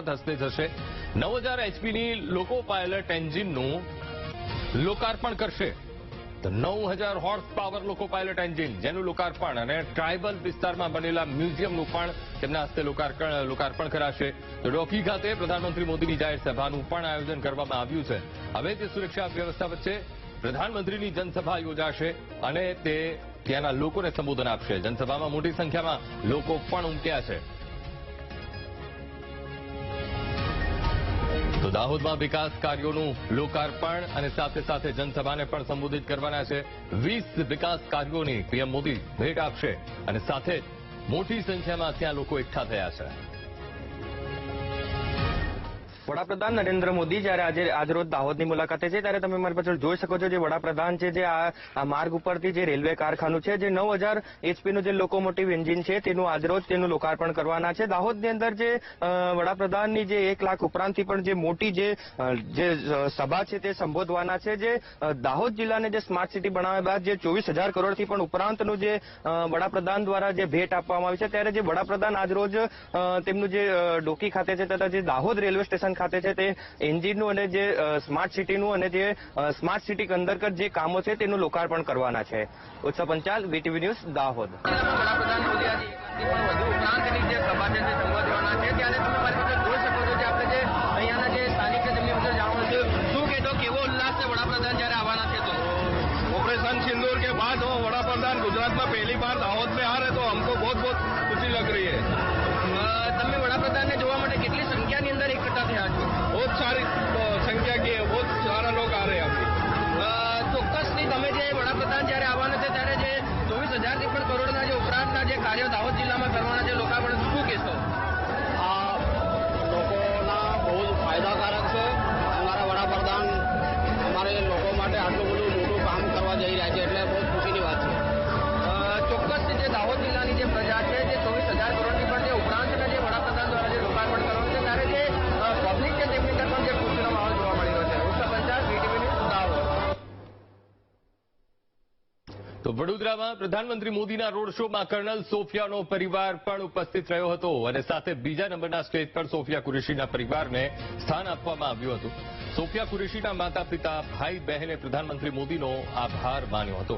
રાવત હસ્તે થશે। 9000 એચપીની લોકો પાયલટ એન્જિનનું લોકાર્પણ કરશે। તો 9000 હોર્સ પાવર લોકો પાયલટ એન્જિન જેનું લોકાર્પણ અને ટ્રાયબલ વિસ્તારમાં બનેલા મ્યુઝિયમનું પણ તેમના હસ્તે લોકાર્પણ કરાશે। તો ડોકી ખાતે પ્રધાનમંત્રી મોદીની જાહેર સભાનું પણ આયોજન કરવામાં આવ્યું છે। હવે તે સુરક્ષા વ્યવસ્થા વચ્ચે પ્રધાનમંત્રીની જનસભા યોજાશે અને તે ત્યાંના લોકોને સંબોધન આપશે। જનસભામાં મોટી સંખ્યામાં લોકો પણ ઉમટ્યા છે। તો દાહોદમાં વિકાસ કાર્યોનું લોકાર્પણ અને સાથે સાથે જનસભાને પણ સંબોધિત કરવાના છે। 20 વિકાસ કાર્યોની પીએમ મોદી ભેટ આપશે અને સાથે મોટી સંખ્યામાં ત્યાં લોકો એકઠા થયા છે। વડાપ્રધાન નરેન્દ્ર મોદી જ્યારે આજરોજ દાહોદની મુલાકાતે છે ત્યારે તમે મારી પાછળ જોઈ શકો છો જે વડાપ્રધાન છે જે આ માર્ગ ઉપરથી જે રેલવે કારખાનું છે જે 9000 એચપીનું જે લોકોમોટિવ એન્જિન છે તેનું આજરોજ તેનું લોકાર્પણ કરવાના છે। દાહોદની અંદર જે વડાપ્રધાનની જે 1 લાખ ઉપરાંતથી પણ જે મોટી જે સભા છે તે સંબોધવાના છે। જે દાહોદ જિલ્લાને જે સ્માર્ટ સિટી બનાવ્યા બાદ જે 24000 કરોડથી પણ ઉપરાંતનું જે વડાપ્રધાન દ્વારા જે ભેટ આપવામાં આવી છે ત્યારે જે વડાપ્રધાન આજરોજ તેમનું જે ડોકી ખાતે છે તથા જે દાહોદ રેલવે સ્ટેશન ખાતે છે તે એન્જિનનું અને જે સ્માર્ટ સિટીનું અને જે સ્માર્ટ સિટી અંતર્ગત જે કામો છે તેનું લોકાર્પણ કરવાના છે। ઉત્સવ પંચાલ, વીટીવી ન્યૂઝ, દાહોદ। વડાપ્રધાન મોદી આજે વધુ ઉપરાંતની જે સભા છે તે સંબોધવાના છે ત્યારે તમે મારી પાસે જોઈ શકો છો જે આપણે જે અહીંયાના જે સ્થાનિક છે તેમની અંદર જાણવાનું છે શું કહેતો કેવો ઉલ્લાસ છે વડાપ્રધાન જ્યારે આવવાના છે। તો ऑपरेशन सिंदूर के बाद वो वडाप्रधान गुजरात में पहली बार दाहोद में आ रहे तो हमको बहुत बहुत खुशी लग रही है। તમે વડાપ્રધાનને જોવા માટે કેટલી સંખ્યાની અંદર એકઠા થયા છો? बहुत सारी संख्या की है, बहुत सारा लोग आ रहे हैं अभी। ચોક્કસથી તમે જે વડાપ્રધાન જ્યારે આવવાના છે ત્યારે જે 24000 પણ કરોડના જે ઉપરાંતના જે કાર્યો દાહોદ જિલ્લામાં કરવાના છે લોકાર્પણ શું કહેશો? આ લોકોના બહુ જ ફાયદાકારક છે। અમારા વડાપ્રધાન અમારે લોકો માટે આટલું બધું મોટું કામ કરવા જઈ રહ્યા છે એટલે બહુ ખુશીની વાત છે। ચોક્કસથી જે દાહોદ જિલ્લાની જે પ્રજા છે જે 24000 કરોડની પણ જે ઉપરાંતના જે વડાપ્રધાન દ્વારા જે લોકાર્પણ કરવાનું છે ત્યારે જે પબ્લિક છે તેમની અંદર પણ જે ખુશીનો માહોલ જોવા મળી રહ્યો છે। ઉત્સવ પંચાલ, વીટીવી ન્યૂઝ, દાહોદ। તો વડોદરામાં પ્રધાનમંત્રી મોદીના રોડ શોમાં કર્નલ સોફિયાનો પરિવાર પણ ઉપસ્થિત રહ્યો હતો અને સાથે બીજા નંબરના સ્ટેજ પર સોફિયા કુરેશીના પરિવારને સ્થાન આપવામાં આવ્યું હતું। સોફિયા કુરેશીના માતા પિતા ભાઈ બહેને પ્રધાનમંત્રી મોદીનો આભાર માન્યો હતો।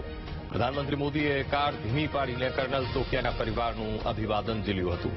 પ્રધાનમંત્રી મોદીએ કાર ધીમી પાડીને કર્નલ સોફિયાના પરિવારનું અભિવાદન ઝીલ્યું હતું।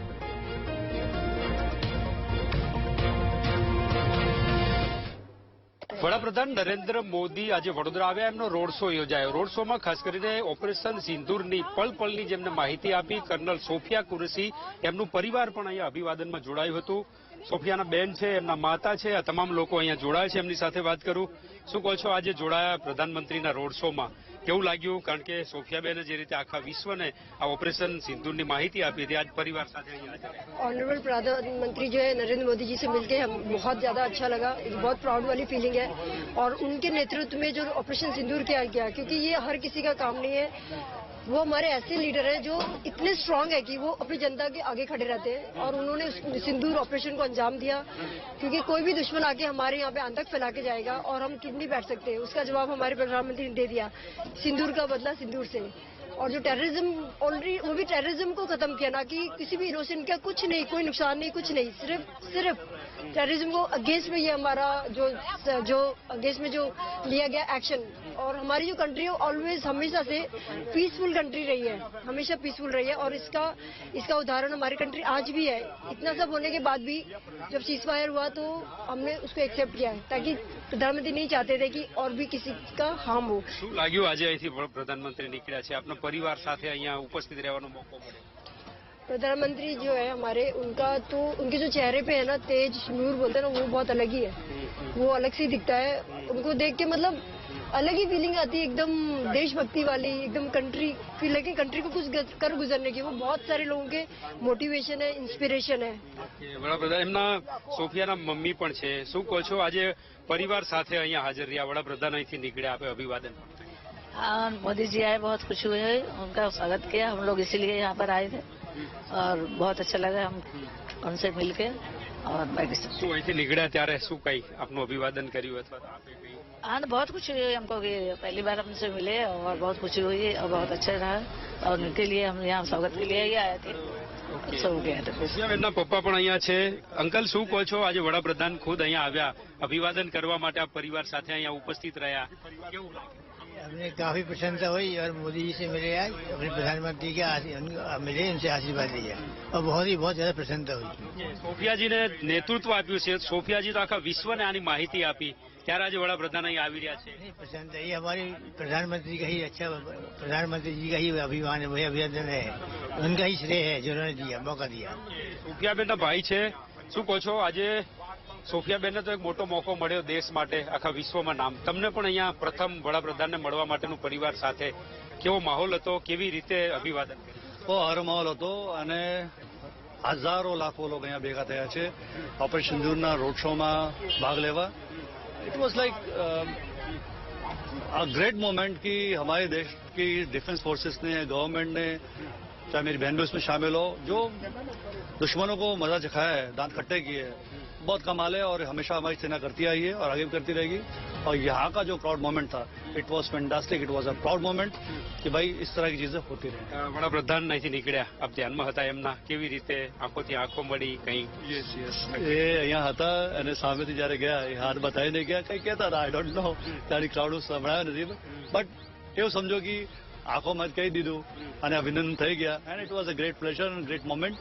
વડાપ્રધાન નરેન્દ્ર મોદી આજે વડોદરા આવ્યા, એમનો રોડ શો યોજાયો। રોડ શોમાં ખાસ કરીને ઓપરેશન સિંદૂરની પળની જેમને માહિતી આપી કર્નલ સોફિયા કુરેશી, એમનું પરિવાર પણ અહીંયા અભિવાદનમાં જોડાયું હતું। સોફિયાના બેન છે, એમના માતા છે, આ તમામ લોકો અહીંયા જોડાયા છે। એમની સાથે વાત કરું, શું કહો છો આજે જોડાયા પ્રધાનમંત્રીના રોડ શોમાં, કેવું લાગ્યું? કારણ કે સોફિયાબેને જે રીતે આખા વિશ્વને આ ઓપરેશન સિંદૂરની માહિતી આપી थी, आज परिवार साथ ऑनरेबल प्रधानमंत्री जो है नरेंद्र मोदी जी से मिलकर हम बहुत ज्यादा अच्छा लगा। बहुत प्राउड वाली फीलिंग है और उनके नेतृत्व में जो ऑपरेशन सिंदूर किया गया, क्योंकि ये हर किसी का काम नहीं है। वो हमारे ऐसे लीडर हैं जो इतने स्ट्रांग है कि वो अपनी जनता के आगे खड़े रहते हैं और उन्होंने सिंदूर ऑपरेशन को अंजाम दिया। क्योंकि कोई भी दुश्मन आके हमारे यहाँ पे आतंक फैला के जाएगा और हम चुप नहीं बैठ सकते। उसका जवाब हमारे प्रधानमंत्री ने दे दिया। सिंदूर का बदला सिंदूर से। और जो टेररिज्म ऑलरेडी वो भी टेररिज्म को खत्म किया, ना कि किसी भी इनोसेंट का कुछ नहीं, कोई नुकसान नहीं, कुछ नहीं, सिर्फ टेररिज्म को अगेंस्ट में ये हमारा जो अगेंस्ट में जो लिया गया एक्शन। और हमारी जो कंट्री है ऑलवेज हमेशा से पीसफुल कंट्री रही है, हमेशा पीसफुल रही है और इसका उदाहरण हमारी कंट्री आज भी है। इतना सब होने के बाद भी जब सीजफायर हुआ तो हमने उसको एक्सेप्ट किया है, ताकि प्रधानमंत्री नहीं चाहते थे कि और भी किसी का हार्म हो। શું લાગ્યું આજે અહીંથી પ્રધાનમંત્રી નીકળ્યા છે, આપનો પરિવાર સાથે અહીંયા ઉપસ્થિત રહેવાનો મોકો મળ્યો? प्रधानमंत्री जो है हमारे, उनका तो उनके जो चेहरे पे है ना तेज नूर बोलते हैं ना, वो बहुत अलग ही है, वो अलग से दिखता है। उनको देख के मतलब अलग ही फीलिंग आती है, एकदम देशभक्ति वाली, एकदम कंट्री फील है कि कंट्री को कुछ कर गुजरने की। वो बहुत सारे लोगों के मोटिवेशन है, इंस्पिरेशन है। વડાપ્રધાન એમના સોફિયાના મમ્મી પણ છે, શું કહો છો આજે પરિવાર સાથે અહીંયા હાજર રહ્યા, વડાપ્રધાન અહીંથી નીકળ્યા, આપે અભિવાદન? हाँ, मोदी जी आए, बहुत खुशी हुई है, उनका स्वागत किया। हम लोग इसीलिए यहाँ पर आए थे और बहुत अच्छा लगा हम उनसे मिलके। और बाकी सब શું અહીંથી નીકળ્યા ત્યારે શું કઈ આપનું અભિવાદન કર્યું અથવા આપે કઈ? हाँ, बहुत खुशी हुई हमको कि पहली बार हमसे मिले और बहुत खुशी हुई और बहुत अच्छा रहा। और उनके लिए हम यहाँ स्वागत के लिए ही आए थे। सब गए थे। સોફિયાબેનના પપ્પા પણ અહીંયા છે. અંકલ, શું કહો છો? આજે વડાપ્રધાન ખુદ અહીંયા આવ્યા, અભિવાદન કરવા માટે આપ પરિવાર સાથે અહીંયા ઉપસ્થિત રહ્યા, કેવું લાગે? हमें काफी प्रसन्नता हुई और मोदी जी से मिले आज अपने प्रधानमंत्री के मिले, उनसे आशीर्वाद लिया और बहुत ज्यादा प्रसन्नता हुई. સોફિયાજીને નેતૃત્વ આપ્યું છે. સોફિયાજી તો આખા વિશ્વને આની માહિતી આપી, ત્યારે આજે વડાપ્રધાન અહીંયા આવી રહ્યા છે. नहीं, प्रसन्नता ये हमारे प्रधानमंत्री का ही अच्छा, प्रधानमंत्री जी का ही अभिमान है, वही अभिनंदन है, उनका ही श्रेय है जो उन्होंने दिया, मौका दिया. સોફિયાબેનના ભાઈ છે. શું કહો છો? આજે સોફિયાબેનને તો એક મોટો મોકો મળ્યો દેશ માટે, આખા વિશ્વમાં નામ. તમને પણ અહીંયા પ્રથમ વડાપ્રધાનને મળવા માટેનું પરિવાર સાથે કેવો માહોલ હતો, કેવી રીતે અભિવાદન કર્યું? બહુ સારો માહોલ હતો અને હજારો લાખો લોકો અહીંયા ભેગા થયા છે ઓપરેશન સિંદૂરના રોડ શોમાં ભાગ લેવા. It was like a great moment कि हमारे देश की डिफेंस फोर्सेस ने, गवर्नमेंट ने, चाहे मेरी बहन भी उसमें शामिल हो, जो दुश्मनों को मजा चखाया है, दांत खट्टे किए हैं, बहुत कमाल है और हमेशा हमारी सेना करती आई है और आगे भी करती रहेगी. और यहाँ का जो प्राउड मोमेंट था, it was fantastic. It was a proud moment कि भाई इस तरह की चीजें होती रहे. વડાપ્રધાન અહીંથી નીકળ્યા, આપ ધ્યાનમાં હતા એમના, કેવી રીતે આંખોથી આંખો મળી કંઈ? એ અહીંયા હતા અને સામેથી જયારે ગયા એ હાથ બતાવીને ગયા, કંઈ કહેતા હતા, આઈ ડોન્ટ નો, ત્યાંની ક્રાઉડ સંભળાયો નથી, બટ એવું સમજો કે આંખોમાં જ કહી દીધું અને અભિનંદન થઈ ગયા. And it was a great pleasure અને ગ્રેટ મોમેન્ટ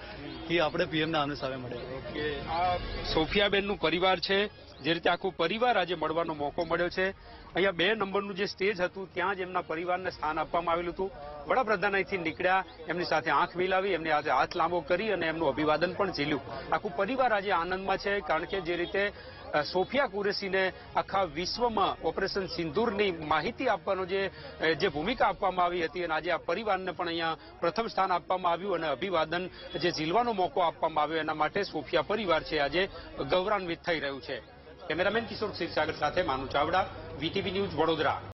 કે આપણે પીએમને આમને સામે મળ્યા. કે આ સોફિયાબેનનું પરિવાર છે, જે રીતે આખું પરિવાર આજે મળવાનો મોકો મળ્યો છે. અહીંયા 2 નંબરનું જે સ્ટેજ હતું ત્યાં જ એમના પરિવારને સ્થાન આપવામાં આવેલું હતું. વડાપ્રધાન અહીંથી નીકળ્યા, એમની સાથે આંખ મિલાવી, એમની સાથે હાથ લાંબો કરી અને એમનું અભિવાદન પણ ઝીલ્યું. આખું પરિવાર આજે આનંદમાં છે, કારણ કે જે રીતે સોફિયા કુરેશીને આખા વિશ્વમાં ઓપરેશન સિંદૂરની માહિતી આપવાનો જે ભૂમિકા આપવામાં આવી હતી, અને આજે આ પરિવારને પણ અહીંયા પ્રથમ સ્થાન આપવામાં આવ્યું અને અભિવાદન જે ઝીલવાનો મોકો આપવામાં આવ્યો, એના માટે સોફિયા પરિવાર છે આજે ગૌરવાન્વિત થઈ રહ્યું છે. કેમેરામેન કિશોર ક્ષીરસાગર સાથે માનુ ચાવડા, વીટીવી ન્યૂઝ, વડોદરા.